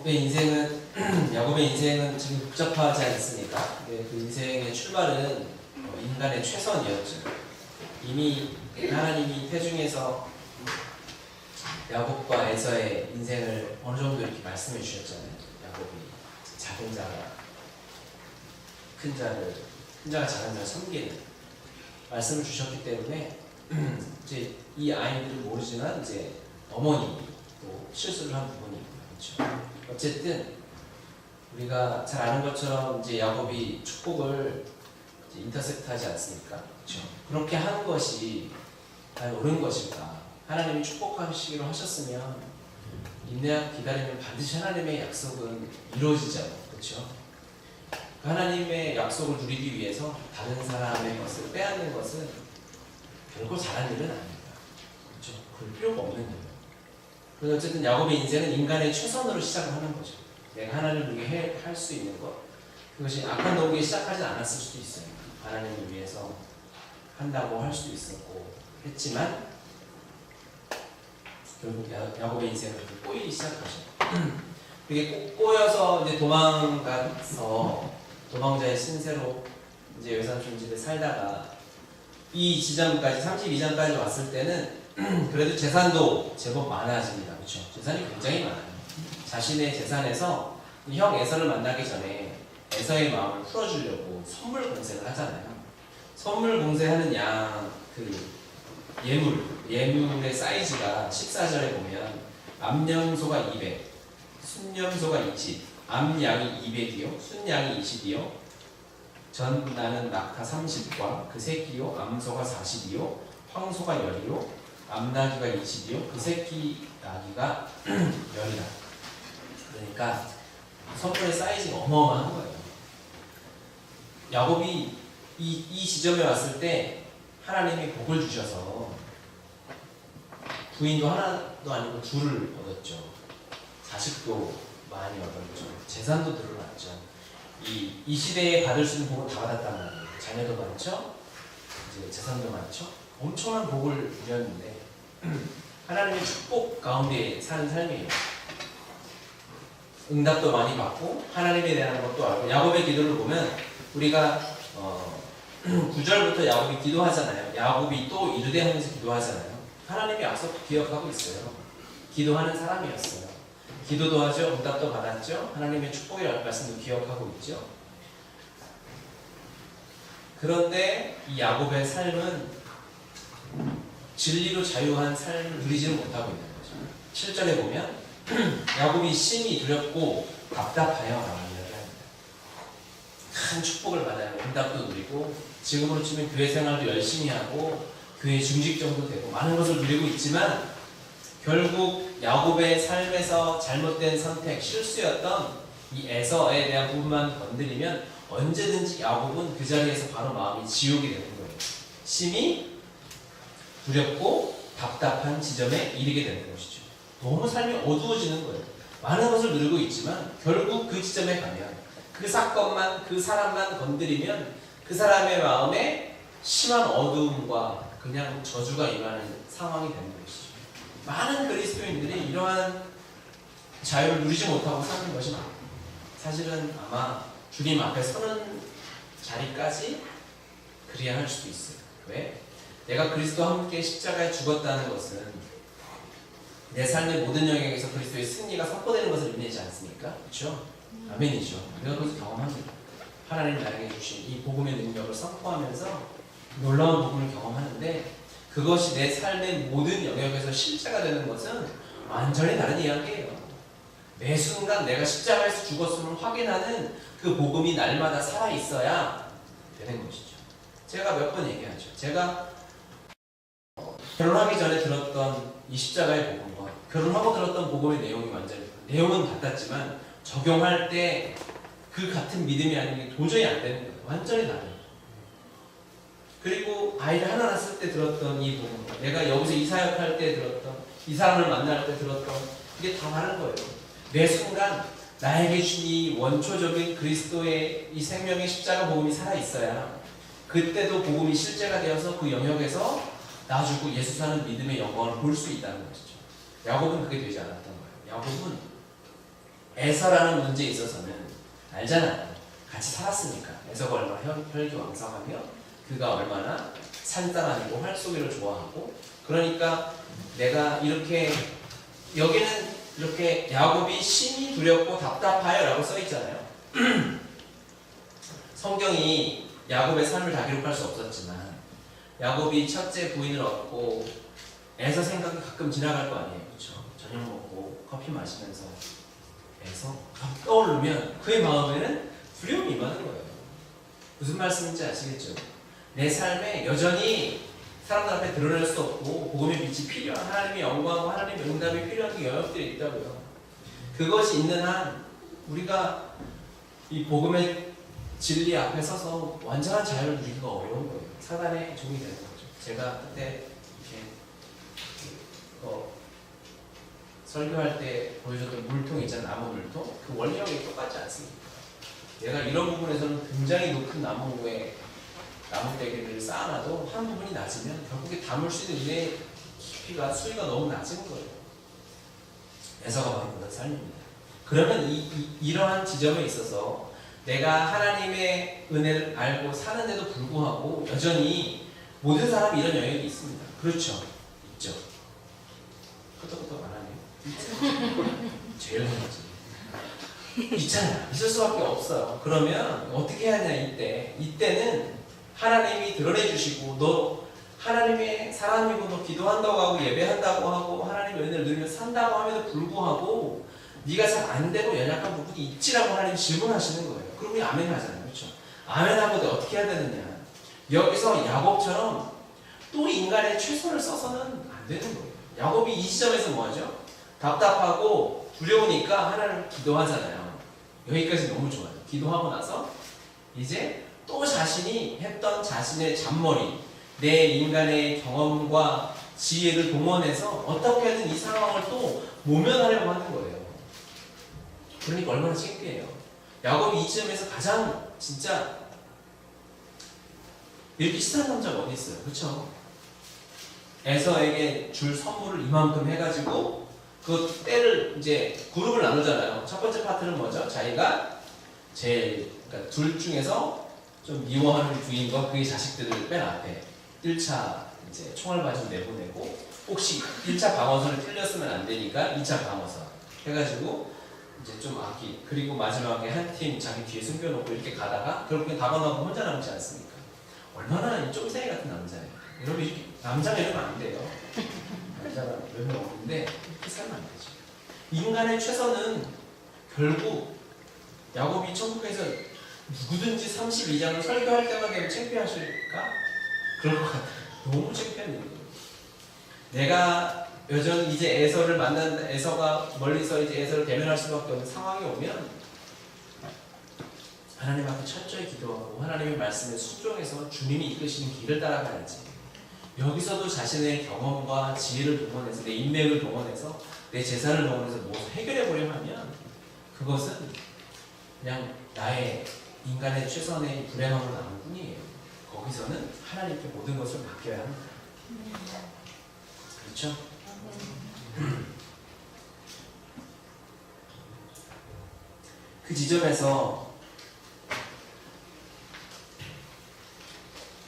야곱의 인생은 지금 복잡하지 않습니까? 그 인생의 출발은 인간의 최선이었죠. 이미 하나님이 태중에서 야곱과 에서의 인생을 어느 정도 이렇게 말씀해 주셨잖아요. 야곱이 작은 자가 큰 자가 작은 자를 섬기는 말씀을 주셨기 때문에 이제 이 아이들은 모르지만 이제 어머니 또 실수를 한 부분이 있고요. 그렇죠? 어쨌든 우리가 잘 아는 것처럼 이제 야곱이 축복을 이제 인터셉트하지 않습니까? 그렇죠? 그렇게 하는 것이 과연 옳은 것일까? 하나님이 축복하시기로 하셨으면 인내하고 기다리면 반드시 하나님의 약속은 이루어지잖아요. 그렇죠? 하나님의 약속을 누리기 위해서 다른 사람의 것을 빼앗는 것은 결코 잘한 일은 아닙니다. 그렇죠? 그럴 필요가 없는 일이에요. 그래서 어쨌든 야곱의 인생은 인간의 최선으로 시작을 하는 거죠. 내가 하나님을 위해 할 수 있는 것. 그것이 악한 노력에 시작하지 않았을 수도 있어요. 하나님을 위해서 한다고 할 수도 있었고 했지만 결국 야곱의 인생을 꼬이기 시작하죠. 그게 꼬여서 이제 도망자의 신세로 이제 외삼촌 집에 살다가 이 지점까지 32장까지 왔을 때는 그래도 재산도 제법 많아집니다. 그렇죠? 재산이 굉장히 많아요. 자신의 재산에서 형 에서를 만나기 전에 에서의 마음을 풀어주려고 선물 공세를 하잖아요. 선물 공세하는 예물의 사이즈가 14절에 보면 암염소가 200, 순염소가 20, 암양이 200이요, 순양이 20이요, 전나는 낙타 30과 그 새끼요, 암소가 40이요, 황소가 10이요, 암나귀가 20이요, 그 새끼 나귀가 10이라. 그러니까 선물의 사이즈가 어마어마한 거예요. 야곱이 이 지점에 왔을 때 하나님이 복을 주셔서 부인도 하나도 아니고 둘을 얻었죠. 자식도 많이 얻었죠. 재산도 늘어났죠. 이 시대에 받을 수 있는 복을 다 받았단 말이에요. 자녀도 많죠. 이제 재산도 많죠. 엄청난 복을 누렸는데 하나님의 축복 가운데 사는 삶이에요. 응답도 많이 받고 하나님에 대한 것도 알고. 야곱의 기도를 보면 우리가 9절부터 야곱이 기도하잖아요. 야곱이 또 이르되 하면서 기도하잖아요. 하나님의 약속 기억하고 있어요. 기도하는 사람이었어요. 기도도 하죠. 응답도 받았죠. 하나님의 축복이라는 말씀도 기억하고 있죠. 그런데 이 야곱의 삶은 진리로 자유한 삶을 누리지는 못하고 있는 거죠. 7절에 보면 야곱이 심히 두렵고 답답하여 라고 이야기합니다. 큰 축복을 받아요. 응답도 누리고 지금으로 치면 교회 생활도 열심히 하고 교회 중직정도 되고 많은 것을 누리고 있지만 결국 야곱의 삶에서 잘못된 선택, 실수였던 이 에서에 대한 부분만 건드리면 언제든지 야곱은 그 자리에서 바로 마음이 지옥이 되는 거예요. 심히 두렵고 답답한 지점에 이르게 되는 것이죠. 너무 삶이 어두워지는 거예요. 많은 것을 누리고 있지만 결국 그 지점에 가면 그 사건만, 그 사람만 건드리면 그 사람의 마음에 심한 어두움과 그냥 저주가 임하는 상황이 되는 것이죠. 많은 그리스도인들이 이러한 자유를 누리지 못하고 사는 것이 사실은 아마 주님 앞에 서는 자리까지 그래야 할 수도 있어요. 왜? 내가 그리스도와 함께 십자가에 죽었다는 것은 내 삶의 모든 영역에서 그리스도의 승리가 선포되는 것을 의미하지 않습니까? 그렇죠? 아멘이죠. 내가 그것을 경험합니다. 하나님 나에게 주신 이 복음의 능력을 선포하면서 놀라운 복음을 경험하는데 그것이 내 삶의 모든 영역에서 실제가 되는 것은 완전히 다른 이야기예요. 매 순간 내가 십자가에서 죽었음을 확인하는 그 복음이 날마다 살아있어야 되는 것이죠. 제가 몇 번 얘기하죠. 제가 결혼하기 전에 들었던 이 십자가의 복음과 결혼하고 들었던 복음의 내용이 완전히 내용은 같았지만 적용할 때 그 같은 믿음이 아닌 게 도저히 안 되는 거예요. 완전히 다르죠. 그리고 아이를 하나 낳았을 때 들었던 이 복음과 내가 여기서 이사역할 때 들었던 이 사람을 만날 때 들었던 이게 다 다른 거예요. 매 순간 나에게 준 이 원초적인 그리스도의 이 생명의 십자가 복음이 살아있어야 그때도 복음이 실제가 되어서 그 영역에서 나 주고 예수 사는 믿음의 영광을 볼 수 있다는 것이죠. 야곱은 그게 되지 않았던 거예요. 야곱은 에서라는 문제에 있어서는 알잖아요. 같이 살았으니까. 에서가 얼마나 혈기왕성하며 그가 얼마나 산단아니고 활쏘기를 좋아하고, 그러니까 내가 이렇게, 여기는 이렇게 야곱이 심히 두렵고 답답하여 라고 써있잖아요. 성경이 야곱의 삶을 다 기록할 수 없었지만 야곱이 첫째 부인을 얻고 에서 생각이 가끔 지나갈 거 아니에요. 그렇죠? 저녁 먹고 커피 마시면서 에서 떠오르면 그의 마음에는 두려움이 임하는 거예요. 무슨 말씀인지 아시겠죠? 내 삶에 여전히 사람들 앞에 드러낼 수 없고 복음의 빛이 필요한, 하나님의 영광과 하나님의 응답이 필요한 그 영역들이 있다고요. 그것이 있는 한 우리가 이 복음의 진리 앞에 서서 완전한 자유를 누리기가 어려운 거예요. 사단의 종이 되는 거죠. 제가 그때 이렇게 설교할 때 보여줬던 물통 있잖아요. 나무 물통. 그 원리하고 똑같지 않습니까? 내가 이런 부분에서는 굉장히 높은 나무에 나무대기를 쌓아놔도 한 부분이 낮으면 결국에 담을 수 있는 은혜의 깊이가, 수위가 너무 낮은 거예요. 에서가 바로 그런 삶입니다. 그러면 이러한 지점에 있어서 내가 하나님의 은혜를 알고 사는데도 불구하고 여전히 모든 사람이 이런 영역이 있습니다. 그렇죠? 있죠. 끄덕끄덕 안 하네요. 제일 먼저 있잖아요. 있을 수밖에 없어요. 그러면 어떻게 해야 하냐, 이때는 하나님이 드러내 주시고, 너 하나님의 사람이고 너 기도한다고 하고 예배한다고 하고 하나님의 은혜를 누리며 산다고 함에도 불구하고 네가 잘 안 되고 연약한 부분이 있지라고 하나님이 질문하시는 거예요. 그럼 우리 아멘 하잖아요. 그렇죠? 아멘 하고 어떻게 해야 되느냐, 여기서 야곱처럼 또 인간의 최선을 써서는 안 되는 거예요. 야곱이 이 지점에서 뭐하죠? 답답하고 두려우니까 하나님을 기도하잖아요. 여기까지 너무 좋아요. 기도하고 나서 이제 또 자신이 했던 자신의 잔머리, 내 인간의 경험과 지혜를 동원해서 어떻게든 이 상황을 또 모면하려고 하는 거예요. 그러니까 얼마나 창피해요. 야곱이 이 지점에서 가장 진짜 이렇게 시사한 남자가 어디 있어요? 그렇죠? 에서에게 줄 선물을 이만큼 해가지고 그 때를 이제 그룹을 나누잖아요. 첫 번째 파트는 뭐죠? 자기가 제일, 그러니까 둘 중에서 좀 미워하는 부인과 그의 자식들을 맨 앞에 1차 이제 총알바지로 내보내고, 혹시 1차 방어선을 틀렸으면 안 되니까 2차 방어선 해가지고 이제 좀 아끼, 그리고 마지막에 한 팀 자기 뒤에 숨겨놓고 이렇게 가다가 결국엔 다 건너고 혼자 남지 않습니까? 얼마나 이 쫌생이 같은 남자예요. 여러분, 이렇게 남자가 이러면 안 돼요. 남자가 몇 명 없는데 이렇게 살면 안 되죠. 인간의 최선은 결국 야곱이 천국에서 누구든지 32장을 설교할 때마다 창피하실까? 그럴 것 같아요. 너무 창피한 일이에요. 내가 여전히 이제 에서를 만난다, 에서가 멀리서 이제 에서를 대면할 수밖에 없는 상황이 오면 하나님 앞에 철저히 기도하고 하나님의 말씀에 순종해서 주님이 이끄시는 길을 따라가야지. 여기서도 자신의 경험과 지혜를 동원해서, 내 인맥을 동원해서, 내 재산을 동원해서 무엇을 해결해 보려고 하면 그것은 그냥 나의 인간의 최선의 불행함으로 남을 뿐이에요. 거기서는 하나님께 모든 것을 맡겨야 합니다. 그렇죠? 그 지점에서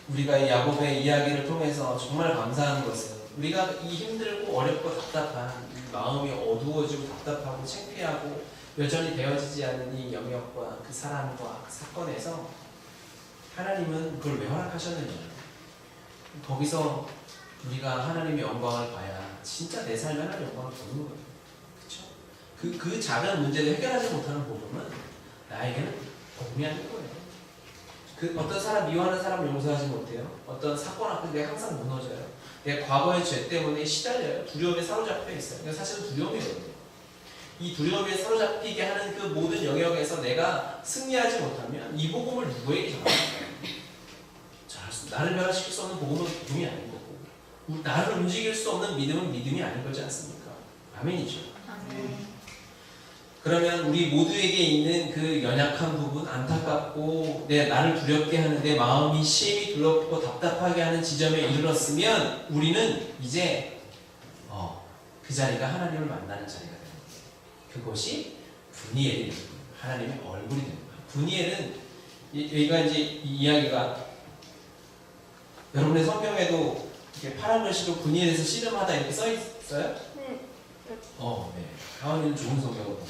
우리가 이 야곱의 이야기를 통해서 정말 감사한 것은, 우리가 이 힘들고 어렵고 답답한 이 마음이 어두워지고 답답하고 창피하고 여전히 되어지지 않는 이 영역과 그 사람과 그 사건에서 하나님은 그걸 왜 허락하셨느냐, 거기서 우리가 하나님의 영광을 봐야 진짜 내 삶에 하나님의 영광을 보는 거예요. 그렇죠? 그 작은 문제를 해결하지 못하는 복음은 나에게는 복음이 아닌 거예요. 그 어떤 사람 미워하는 사람을 용서하지 못해요. 어떤 사건 앞에 내가 항상 무너져요. 내 과거의 죄 때문에 시달려요. 두려움에 사로잡혀 있어요. 근데 사실은 두려움이거든요. 이 두려움에 사로잡히게 하는 그 모든 영역에서 내가 승리하지 못하면 이 복음을 누구에게 전합니까? 나를 변화시킬 수 없는 복음은 복음이 아닌 거고, 나를 움직일 수 없는 믿음은 믿음이 아닌 거지 않습니까? 아멘이죠. 아멘. 그러면 우리 모두에게 있는 그 연약한 부분, 안타깝고 나를 두렵게 하는, 내 마음이 심히 두렵고 답답하게 하는 지점에 이르렀으면 우리는 이제 그 자리가 하나님을 만나는 자리가 됩니다. 그것이 분이엘이 되는 거예요. 하나님의 얼굴이 되는 거예요. 분이엘은 여기가 이제 이 이야기가 여러분의 성경에도 이렇게 파란 글씨로 분이엘에서 씨름하다 이렇게 써 있어요? 네. 네. 하원이는 좋은 성경을 보고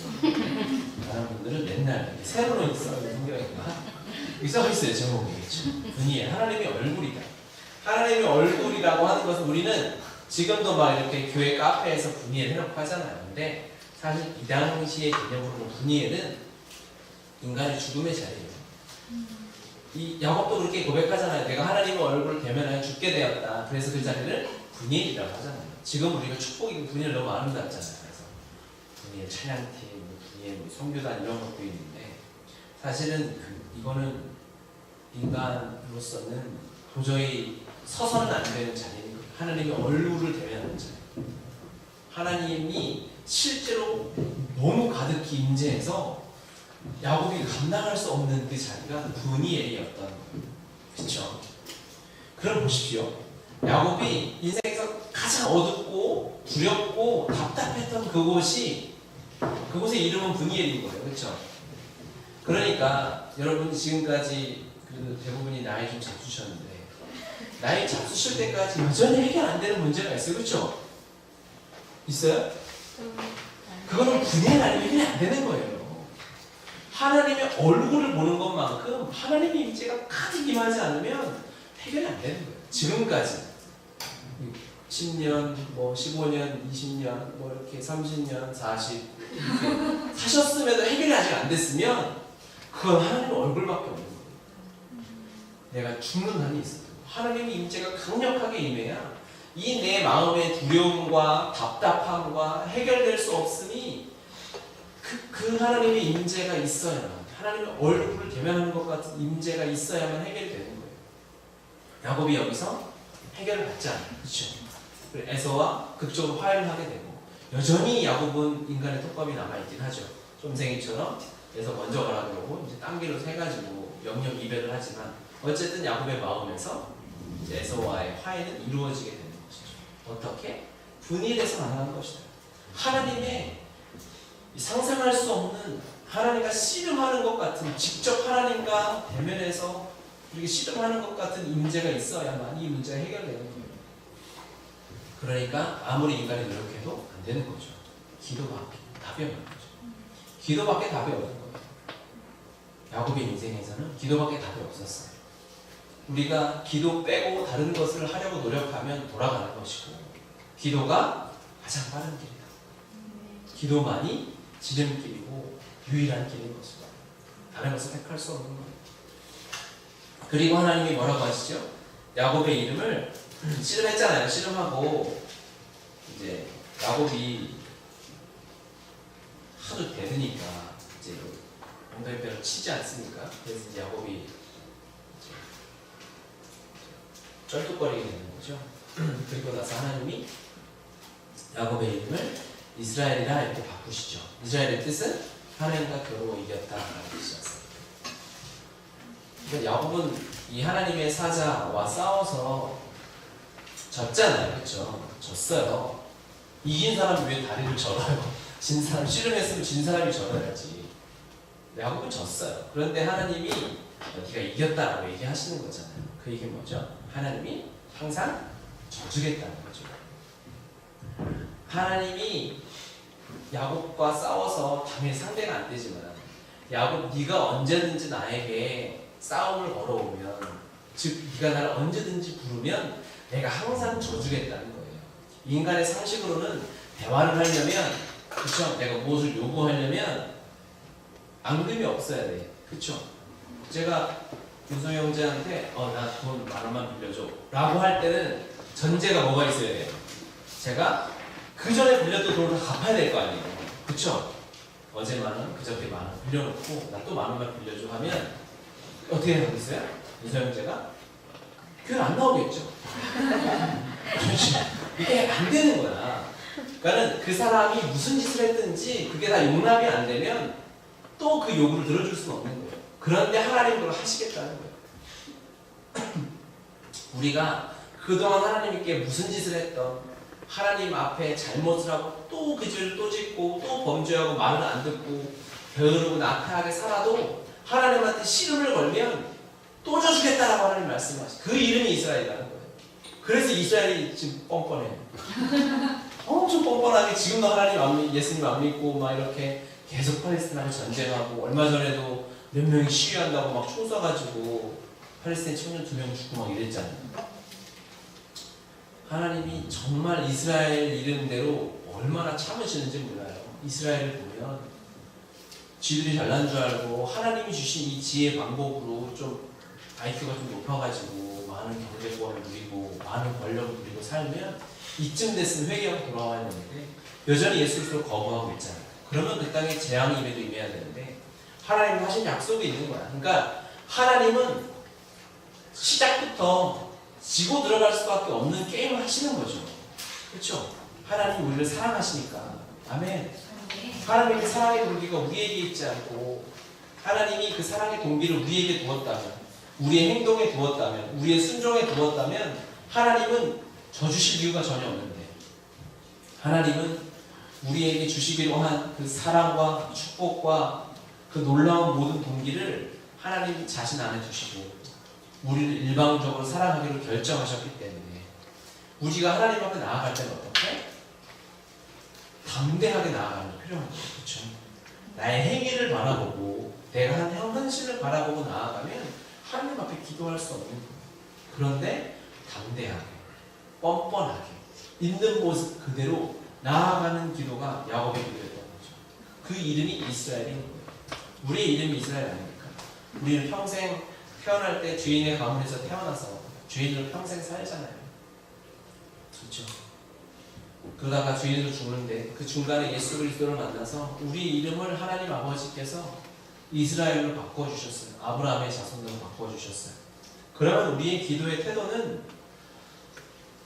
다른 분들은 맨날 이렇게 세로로 있어요. 성경이니까 여기 써 있어요. 제목이 분이엘 하나님의 얼굴이다. 하나님의 얼굴이라고 하는 것은 우리는 지금도 막 이렇게 교회 카페에서 분이엘 해놓고 하잖아요. 근데 사실 이 당시의 개념으로는 분이엘은 인간의 죽음의 자리예요. 이 야곱도 그렇게 고백하잖아요. 내가 하나님의 얼굴을 대면하여 죽게 되었다. 그래서 그 자리를 분이엘이라고 하잖아요. 지금 우리가 축복이 분이엘 너무 아름답잖아요. 그래서 분이엘 찬양팀, 분이엘 성교단 이런 것도 있는데 사실은 이거는 인간으로서는 도저히 서서는 안 되는 자리인 거예요. 하나님의 얼굴을 대면하는 자리. 하나님이 실제로 너무 가득히 임재해서 야곱이 감당할 수 없는 그 자리가 분이엘이었던 거예요. 그렇죠? 그럼 보십시오. 야곱이 인생에서 가장 어둡고 두렵고 답답했던 그곳의 이름은 분이엘인 거예요. 그렇죠? 그러니까 여러분 지금까지 그래도 대부분이 나이 좀 잡수셨는데 나이 잡수실 때까지 여전히 해결 안 되는 문제가 있어요. 그렇죠? 있어요? 그거는 분이엘 아니면 해결이 안 되는 거예요. 하나님의 얼굴을 보는 것만큼 하나님의 임재가 가득 임하지 않으면 해결이 안 되는 거예요. 지금까지 10년, 15년, 20년, 이렇게 30년, 40 이렇게 사셨음에도 해결이 아직 안 됐으면 그건 하나님의 얼굴밖에 없는 거예요. 내가 죽는 한이 있어요. 하나님의 임재가 강력하게 임해야 이 내 마음의 두려움과 답답함과 해결될 수 없음이 그 하나님의 임재가 있어야만, 하나님의 얼굴을 대면하는 것 같은 임재가 있어야만 해결이 되는 거예요. 야곱이 여기서 해결을 받지 않아요. 그렇죠? 에서와 극적으로 화해를 하게 되고 여전히 야곱은 인간의 톱밥이 남아있긴 하죠. 쫌생이처럼 에서 먼저 가라 그러고 이제 딴 길로 새가지고 영영 이별을 하지만 어쨌든 야곱의 마음에서 에서와의 화해는 이루어지게 되는 것이죠. 어떻게? 분이엘에서 가능한 것이다. 하나님의 상상할 수 없는 하나님과 씨름하는 것 같은 직접 하나님과 대면해서 이렇게 씨름하는 것 같은 임재가 있어야만 이 문제가 해결되는 거예요. 그러니까 아무리 인간이 노력해도 안 되는 거죠. 기도밖에 답이 없는 거죠. 기도밖에 답이 없는 거예요. 야곱의 인생에서는 기도밖에 답이 없었어요. 우리가 기도 빼고 다른 것을 하려고 노력하면 돌아가는 것이고 기도가 가장 빠른 길이다. 기도만이 지름길이고 유일한 길인 것이다. 다른 것을 택할 수 없는 거예요. 그리고 하나님이 뭐라고 하시죠? 야곱의 이름을 씨름했잖아요. 씨름하고 이제 야곱이 하도 대드니까 이제 엉덩이뼈를 치지 않습니까? 그래서 이제 야곱이 쩔뚝거리게 되는 거죠. 그리고 나서 하나님이 야곱의 이름을 이스라엘이라 이렇게 바꾸시죠. 이스라엘의 뜻은 하나님과 겨루어 이겼다라는 뜻이었어요. 그러니까 야곱은 이 하나님의 사자와 싸워서 졌잖아요. 그렇죠? 졌어요. 이긴 사람이 왜 다리를 절어요? 진 사람, 씨름했으면 진 사람이 절어야지. 야곱은 졌어요. 그런데 하나님이 네가 이겼다라고 얘기하시는 거잖아요. 그 얘기는 뭐죠? 하나님이 항상 져주겠다는 거죠. 하나님이 야곱과 싸워서 당연히 상대가 안 되지만 야곱 네가 언제든지 나에게 싸움을 걸어오면 즉 네가 나를 언제든지 부르면 내가 항상 져주겠다는 거예요. 인간의 상식으로는 대화를 하려면 그렇죠? 내가 무엇을 요구하려면 앙금이 없어야 돼. 그렇죠? 제가 윤성이 형제한테 나 돈 10,000원만 빌려줘 라고 할 때는 전제가 뭐가 있어야 돼요? 제가 그 전에 빌렸던 돈을 다 갚아야 될 거 아니에요. 그쵸? 어제 10,000원, 그저께 10,000원 빌려놓고 나 또 10,000원만 빌려줘 하면 어떻게 하겠어요? 윤성이 형제가? 교회 안 나오겠죠? 이게 안 되는 거야. 그러니까는 그 사람이 무슨 짓을 했든지 그게 다 용납이 안 되면 또 그 요구를 들어줄 수는 없는 거예요. 그런데 하나님은 그걸 하시겠다는 거예요. 우리가 그동안 하나님께 무슨 짓을 했던 하나님 앞에 잘못을 하고 또 그 죄를 또 짓고 또 범죄하고 말을 안 듣고 게으르고 낙하하게 살아도 하나님한테 씨름을 걸면 또 져주겠다라고 하나님 말씀하시죠. 그 이름이 이스라엘이라는 거예요. 그래서 이스라엘이 지금 뻔뻔해요. 엄청 뻔뻔하게 지금도 하나님 예수님 안 믿고 막 이렇게 계속 팔레스타인하고 전쟁하고, 얼마 전에도 몇 명이 시위한다고 막 총 쏴가지고 팔레스타인 청년 2명 죽고 막 이랬잖아요. 하나님이 정말 이스라엘 이름대로 얼마나 참으시는지 몰라요. 이스라엘을 보면 쥐들이 잘난 줄 알고 하나님이 주신 이 지혜 방법으로 좀 IQ가 좀 높아가지고 많은 경제권을 누리고 많은 권력을 누리고 살면 이쯤 됐으면 회개하고 돌아와야 되는데 여전히 예수 그리스도를 거부하고 있잖아요. 그러면 그 땅에 재앙이 임해도 임해야 되는데 하나님은 하신 약속이 있는 거야. 그러니까 하나님은 시작부터 지고 들어갈 수밖에 없는 게임을 하시는 거죠. 그렇죠? 하나님 우리를 사랑하시니까. 아멘. 하나님의 사랑의 동기가 우리에게 있지 않고 하나님이 그 사랑의 동기를 우리에게 두었다면, 우리의 행동에 두었다면, 우리의 순종에 두었다면 하나님은 져주실 이유가 전혀 없는데 하나님은 우리에게 주시기로 한 그 사랑과 축복과 그 놀라운 모든 동기를 하나님 자신 안에 두시고 우리를 일방적으로 사랑하기로 결정하셨기 때문에 우리가 하나님 앞에 나아갈 때는 어떻게? 담대하게 나아가는 게 필요한 거예요. 그렇죠? 나의 행위를 바라보고 내가 한 헌신을 바라보고 나아가면 하나님 앞에 기도할 수 없는 거예요. 그런데 담대하게, 뻔뻔하게 있는 모습 그대로 나아가는 기도가 야곱의 기도였던 거죠. 그 이름이 이스라엘인 거예요. 우리의 이름이 이스라엘 아닙니까? 우리는 평생 태어날 때 주인의 가문에서 태어나서 주인으로 평생 살잖아요. 그렇죠? 그러다가 주인으로 죽는데 그 중간에 예수 그리스도를 만나서 우리 이름을 하나님 아버지께서 이스라엘로 바꿔주셨어요. 아브라함의 자손으로 바꿔주셨어요. 그러면 우리의 기도의 태도는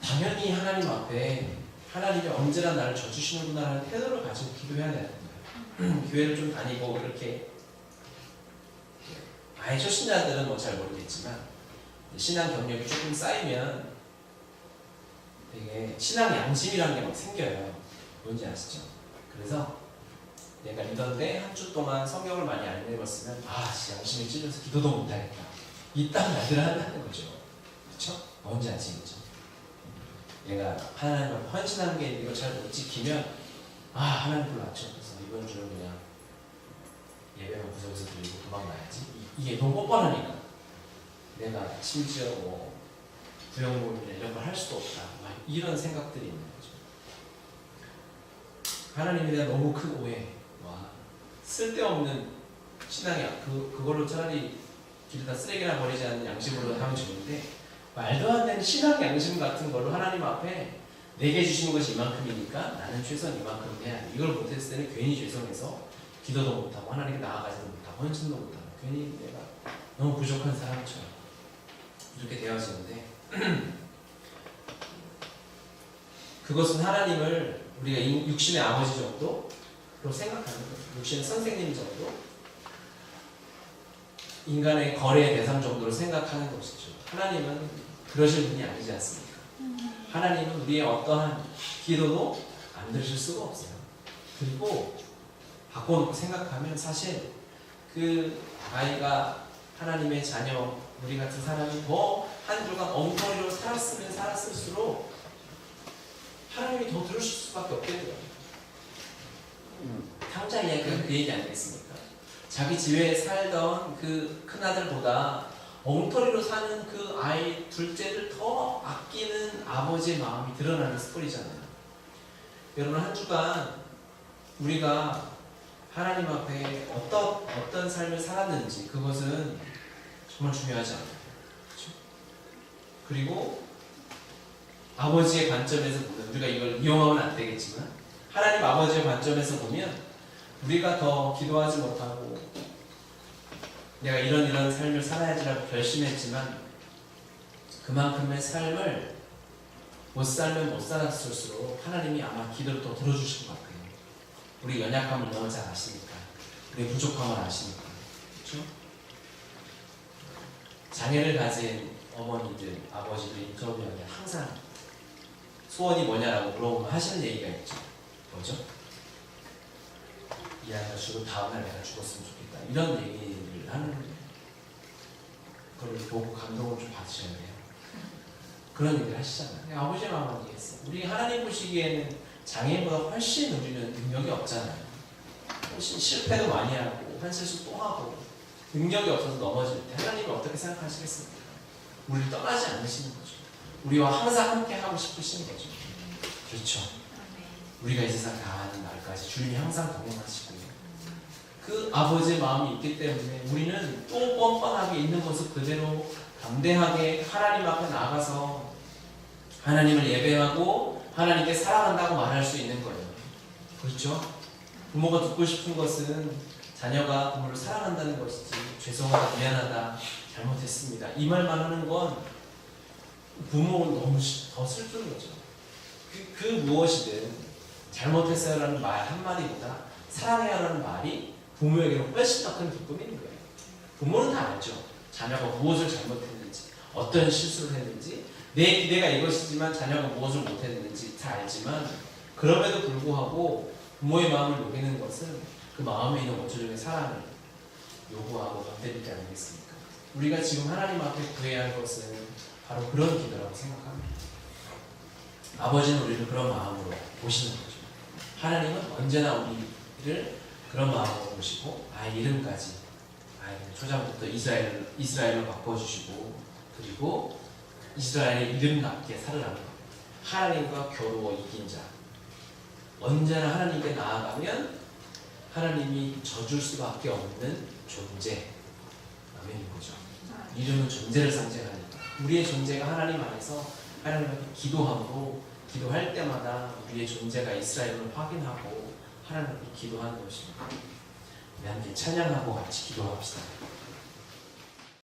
당연히 하나님 앞에 하나님이 언제나 나를 져주시는구나라는 태도를 가지고 기도해야 되는 거예요. 교회를 좀 다니고 이렇게 아예 초신자들은 뭐 잘 모르겠지만 신앙 경력이 조금 쌓이면 되게 신앙 양심이라는 게 막 생겨요. 뭔지 아시죠? 그래서 내가 믿었는데 한 주 동안 성경을 많이 안 읽었으면 양심이 찔려서 기도도 못하겠다. 이딴 말들을 한다는 거죠. 그렇죠? 뭔지 아시겠죠? 얘가 하나님 앞에 헌신하는 게 이거 잘 못 지키면 하나님 불 낮춰서 이번 주는 그냥 예배만 구석에서 드리고 도망가야지. 이게 너무 뻔뻔하니까 내가 심지어 뭐 부영모임이나 이런 걸 할 수도 없다. 막 이런 생각들이 있는 거죠. 하나님에 대한 너무 큰 오해. 쓸데없는 신앙이야. 그걸로 차라리 길에다 쓰레기나 버리지 않는 양심으로 하면 좋은데 말도 안 되는 신앙 양심 같은 걸로 하나님 앞에 내게 주시는 것이 이만큼이니까 나는 최소한 이만큼 해야 돼. 이걸 못했을 때는 괜히 죄송해서 기도도 못하고 하나님께 나아가지도 못하고 헌신도 못하고 괜히 내가 너무 부족한 사람처럼 이렇게 되어지는데 그것은 하나님을 우리가 육신의 아버지 정도로 생각하는 거예요. 육신의 선생님 정도, 인간의 거래의 대상 정도로 생각하는 것이죠. 하나님은 그러실 분이 아니지 않습니까? 하나님은 우리의 어떠한 기도도 안 들으실 수가 없어요. 그리고 바꿔놓고 생각하면 사실 그 아이가 하나님의 자녀, 우리 같은 사람이 더 한 주간 엉터리로 살았으면 살았을수록 하나님이 더 들으실 수밖에 없겠더라고요. 당장 이야기가 그 얘기 아니겠습니까? 자기 집에 살던 그 큰아들보다 엉터리로 사는 그 아이 둘째를 더 아끼는 아버지의 마음이 드러나는 스토리잖아요. 여러분 한 주간 우리가 하나님 앞에 어떤 삶을 살았는지 그것은 정말 중요하지 않아요. 그렇죠? 그리고 아버지의 관점에서 보면 우리가 이걸 이용하면 안 되겠지만 하나님 아버지의 관점에서 보면 우리가 더 기도하지 못하고 내가 이런 삶을 살아야지라고 결심했지만 그만큼의 삶을 못 살면 못 살았을수록 하나님이 아마 기도를 더 들어주실 것 같아요. 우리 연약함을 너무 잘 아시니까, 우리 부족함을 아시니까, 그렇죠? 장애를 가진 어머니들, 아버지들 인터뷰하면 항상 소원이 뭐냐라고 물어보면 하시는 얘기가 있죠. 뭐죠? 이 아이가 죽고 다음날 내가 죽었으면 좋겠다. 이런 얘기를 하는 걸 보고 감동을 좀 받으셔야 돼요. 그런 얘기를 하시잖아요. 아버지의 마음은 아니겠어. 우리 하나님 보시기에는 장애인보다 훨씬 우리는 능력이 없잖아요. 훨씬 실패도 많이 하고 한 실수 또 하고 능력이 없어서 넘어질 때 하나님이 어떻게 생각하시겠습니까? 우리를 떠나지 않으시는 거죠. 우리와 항상 함께 하고 싶으시는 거죠. 그렇죠. 우리가 이 세상 다하는 날까지 주님이 항상 동행하시고요. 그 아버지의 마음이 있기 때문에 우리는 또 뻔뻔하게 있는 모습 그대로 담대하게 하나님 앞에 나가서 하나님을 예배하고 하나님께 사랑한다고 말할 수 있는 거예요. 그렇죠? 부모가 듣고 싶은 것은 자녀가 부모를 사랑한다는 것이지 죄송하다, 미안하다, 잘못했습니다. 이 말만 하는 건 부모는 너무 더 슬픈 거죠. 그 무엇이든 잘못했어요라는 말 한마디보다 사랑해요라는 말이 부모에게는 훨씬 더 큰 기쁨인 거예요. 부모는 다 알죠. 자녀가 무엇을 잘못했는지, 어떤 실수를 했는지, 내 기대가 이것이지만 자녀가 무엇을 못했는지 다 알지만 그럼에도 불구하고 부모의 마음을 녹이는 것은 그 마음에 있는 원초적인 사랑을 요구하고 건드릴 때 아니겠습니까? 우리가 지금 하나님 앞에 구해야 할 것은 바로 그런 기도라고 생각합니다. 아버지는 우리를 그런 마음으로 보시는 거죠. 하나님은 언제나 우리를 그런 마음으로 보시고 아이 이름까지 초장부터 이스라엘로 바꿔주시고 그리고 이스라엘의 이름답게 살으라는 겁니다. 하나님과 겨루어 이긴 자. 언제나 하나님께 나아가면 하나님이 져줄 수밖에 없는 존재. 아멘인 거죠. 이름은 존재를 상징하니까. 우리의 존재가 하나님 안에서 하나님 앞에 기도함으로 기도할 때마다 우리의 존재가 이스라엘을 확인하고 하나님 앞에 기도하는 것입니다. 우리 함께 찬양하고 같이 기도합시다.